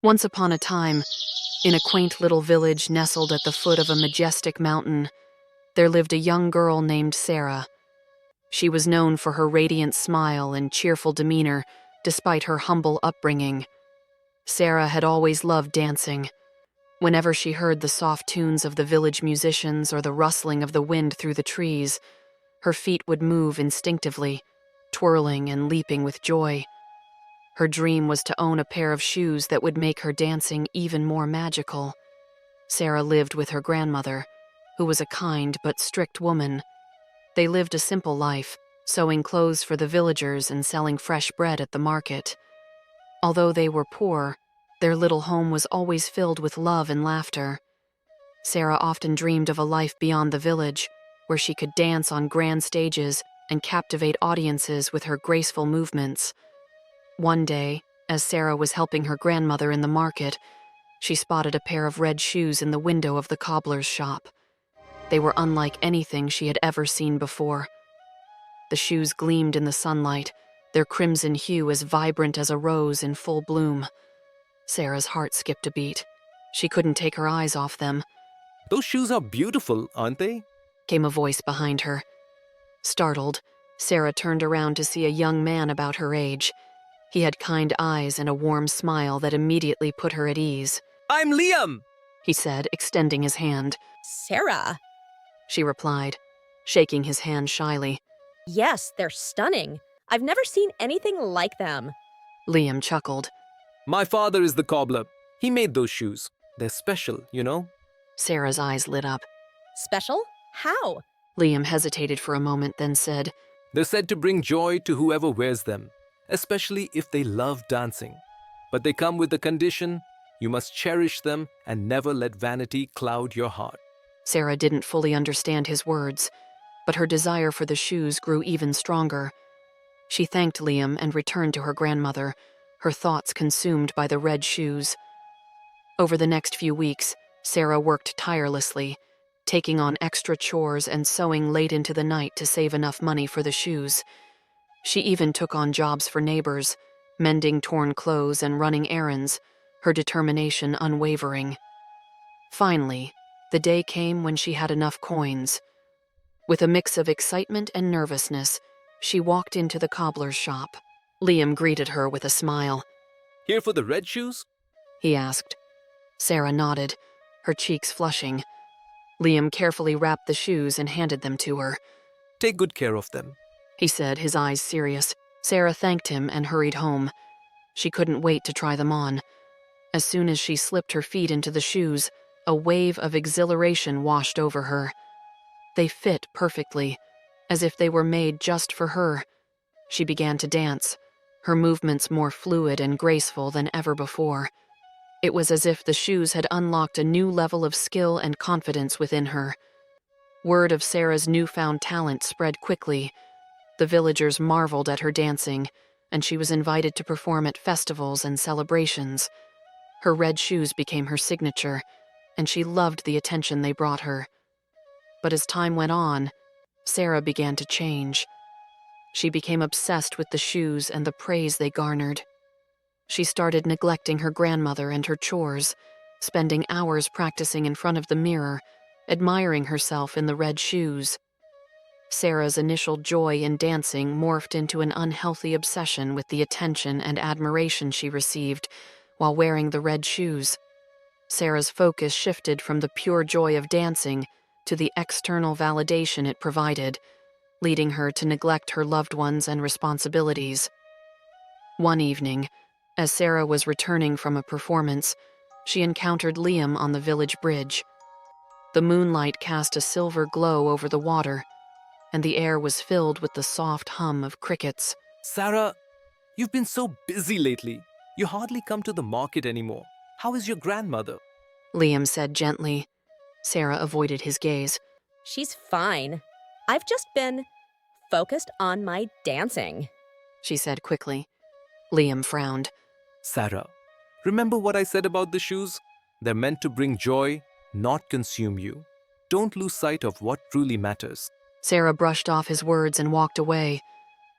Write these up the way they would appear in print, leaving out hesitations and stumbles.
Once upon a time, in a quaint little village nestled at the foot of a majestic mountain, there lived a young girl named Sarah. She was known for her radiant smile and cheerful demeanor, despite her humble upbringing. Sarah had always loved dancing. Whenever she heard the soft tunes of the village musicians or the rustling of the wind through the trees, her feet would move instinctively, twirling and leaping with joy. Her dream was to own a pair of shoes that would make her dancing even more magical. Sarah lived with her grandmother, who was a kind but strict woman. They lived a simple life, sewing clothes for the villagers and selling fresh bread at the market. Although they were poor, their little home was always filled with love and laughter. Sarah often dreamed of a life beyond the village, where she could dance on grand stages and captivate audiences with her graceful movements. One day, as Sarah was helping her grandmother in the market, she spotted a pair of red shoes in the window of the cobbler's shop. They were unlike anything she had ever seen before. The shoes gleamed in the sunlight, their crimson hue as vibrant as a rose in full bloom. Sarah's heart skipped a beat. She couldn't take her eyes off them. Those shoes are beautiful, aren't they? Came a voice behind her. Startled, Sarah turned around to see a young man about her age. He had kind eyes and a warm smile that immediately put her at ease. I'm Liam, He said, extending his hand. Sarah. She replied, shaking his hand shyly. Yes, they're stunning. I've never seen anything like them. Liam chuckled. My father is the cobbler. He made those shoes. They're special, you know? Sarah's eyes lit up. Special? How? Liam hesitated for a moment, then said, They're said to bring joy to whoever wears them, especially if they love dancing. But they come with the condition you must cherish them and never let vanity cloud your heart. Sarah didn't fully understand his words, but her desire for the shoes grew even stronger. She thanked Liam and returned to her grandmother, her thoughts consumed by the red shoes. Over the next few weeks, Sarah worked tirelessly, taking on extra chores and sewing late into the night to save enough money for the shoes. She even took on jobs for neighbors, mending torn clothes and running errands, her determination unwavering. Finally, the day came when she had enough coins. With a mix of excitement and nervousness, she walked into the cobbler's shop. Liam greeted her with a smile. Here for the red shoes? He asked. Sarah nodded, her cheeks flushing. Liam carefully wrapped the shoes and handed them to her. Take good care of them, He said, his eyes serious. Sarah thanked him and hurried home. She couldn't wait to try them on. As soon as she slipped her feet into the shoes, a wave of exhilaration washed over her. They fit perfectly, as if they were made just for her. She began to dance, her movements more fluid and graceful than ever before. It was as if the shoes had unlocked a new level of skill and confidence within her. Word of Sarah's newfound talent spread quickly. The villagers marveled at her dancing, and she was invited to perform at festivals and celebrations. Her red shoes became her signature, and she loved the attention they brought her. But as time went on, Sarah began to change. She became obsessed with the shoes and the praise they garnered. She started neglecting her grandmother and her chores, spending hours practicing in front of the mirror, admiring herself in the red shoes. Sarah's initial joy in dancing morphed into an unhealthy obsession with the attention and admiration she received while wearing the red shoes. Sarah's focus shifted from the pure joy of dancing to the external validation it provided, leading her to neglect her loved ones and responsibilities. One evening, as Sarah was returning from a performance, she encountered Liam on the village bridge. The moonlight cast a silver glow over the water, and the air was filled with the soft hum of crickets. Sarah, you've been so busy lately. You hardly come to the market anymore. How is your grandmother? Liam said gently. Sarah avoided his gaze. She's fine. I've just been focused on my dancing. She said quickly. Liam frowned. Sarah, remember what I said about the shoes? They're meant to bring joy, not consume you. Don't lose sight of what truly matters. Sarah brushed off his words and walked away,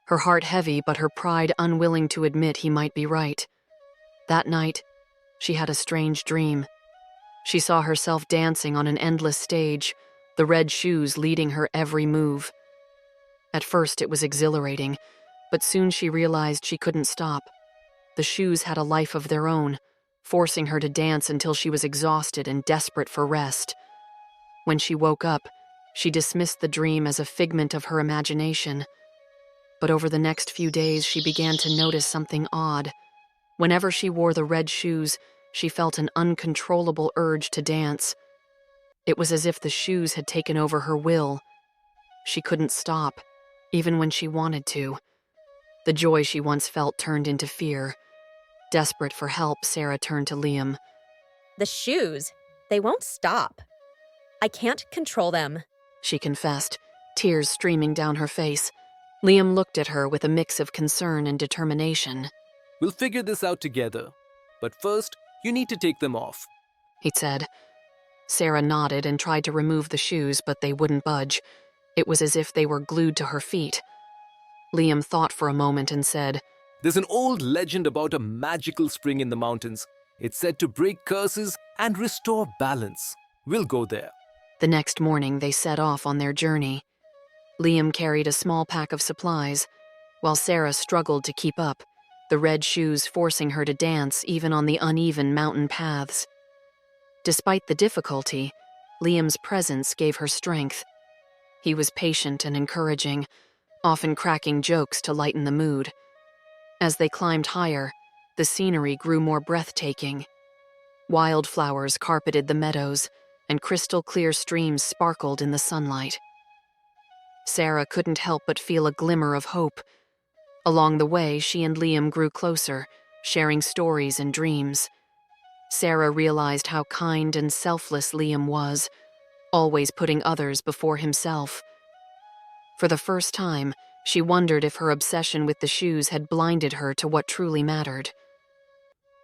her heart heavy but her pride unwilling to admit he might be right. That night, She had a strange dream. She saw herself dancing on an endless stage, the red shoes leading her every move. At first, it was exhilarating, but soon she realized she couldn't stop. The shoes had a life of their own, forcing her to dance until she was exhausted and desperate for rest. When she woke up, she dismissed the dream as a figment of her imagination. But over the next few days, she began to notice something odd. Whenever she wore the red shoes, she felt an uncontrollable urge to dance. It was as if the shoes had taken over her will. She couldn't stop, even when she wanted to. The joy she once felt turned into fear. Desperate for help, Sarah turned to Liam. The shoes, they won't stop. I can't control them. She confessed, tears streaming down her face. Liam looked at her with a mix of concern and determination. We'll figure this out together. But first, you need to take them off. He said. Sarah nodded and tried to remove the shoes, but they wouldn't budge. It was as if they were glued to her feet. Liam thought for a moment and said, There's an old legend about a magical spring in the mountains. It's said to break curses and restore balance. We'll go there. The next morning, they set off on their journey. Liam carried a small pack of supplies, while Sarah struggled to keep up, the red shoes forcing her to dance even on the uneven mountain paths. Despite the difficulty, Liam's presence gave her strength. He was patient and encouraging, often cracking jokes to lighten the mood. As they climbed higher, the scenery grew more breathtaking. Wildflowers carpeted the meadows, and crystal-clear streams sparkled in the sunlight. Sarah couldn't help but feel a glimmer of hope. Along the way, she and Liam grew closer, sharing stories and dreams. Sarah realized how kind and selfless Liam was, always putting others before himself. For the first time, she wondered if her obsession with the shoes had blinded her to what truly mattered.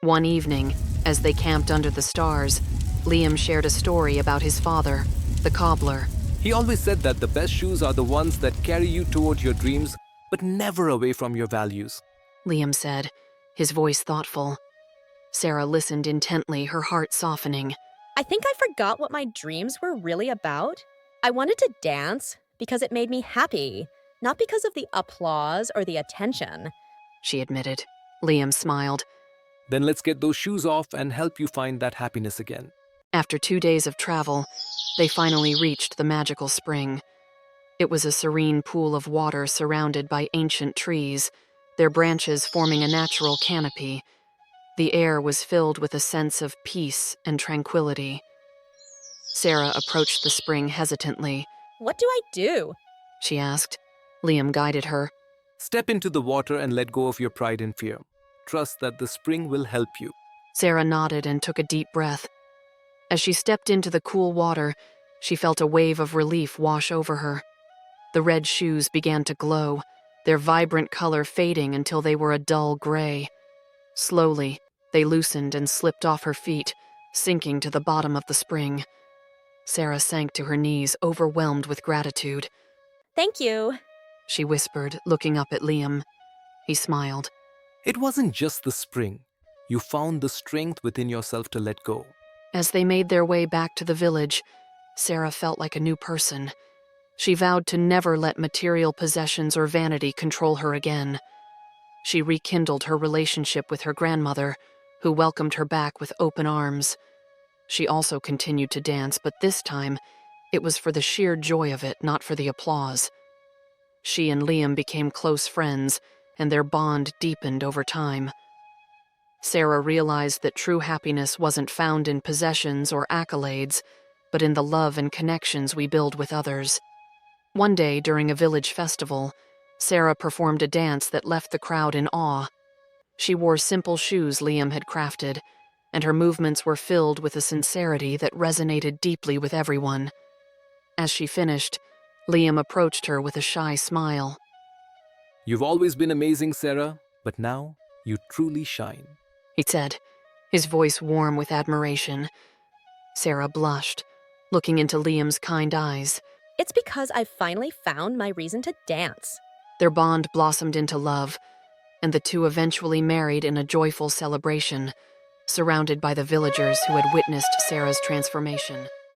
One evening, as they camped under the stars, Liam shared a story about his father, the cobbler. He always said that the best shoes are the ones that carry you toward your dreams, but never away from your values. Liam said, his voice thoughtful. Sarah listened intently, her heart softening. I think I forgot what my dreams were really about. I wanted to dance because it made me happy, not because of the applause or the attention. She admitted. Liam smiled. Then let's get those shoes off and help you find that happiness again. After 2 days of travel, they finally reached the magical spring. It was a serene pool of water surrounded by ancient trees, their branches forming a natural canopy. The air was filled with a sense of peace and tranquility. Sarah approached the spring hesitantly. What do I do? She asked. Liam guided her. Step into the water and let go of your pride and fear. Trust that the spring will help you. Sarah nodded and took a deep breath. As she stepped into the cool water, she felt a wave of relief wash over her. The red shoes began to glow, their vibrant color fading until they were a dull gray. Slowly, they loosened and slipped off her feet, sinking to the bottom of the spring. Sarah sank to her knees, overwhelmed with gratitude. Thank you, she whispered, looking up at Liam. He smiled. It wasn't just the spring. You found the strength within yourself to let go. As they made their way back to the village, Sarah felt like a new person. She vowed to never let material possessions or vanity control her again. She rekindled her relationship with her grandmother, who welcomed her back with open arms. She also continued to dance, but this time, it was for the sheer joy of it, not for the applause. She and Liam became close friends, and their bond deepened over time. Sarah realized that true happiness wasn't found in possessions or accolades, but in the love and connections we build with others. One day, during a village festival, Sarah performed a dance that left the crowd in awe. She wore simple shoes Liam had crafted, and her movements were filled with a sincerity that resonated deeply with everyone. As she finished, Liam approached her with a shy smile. You've always been amazing, Sarah, but now you truly shine. He said, his voice warm with admiration. Sarah blushed, looking into Liam's kind eyes. It's because I've finally found my reason to dance. Their bond blossomed into love, and the two eventually married in a joyful celebration. surrounded by the villagers who had witnessed Sarah's transformation.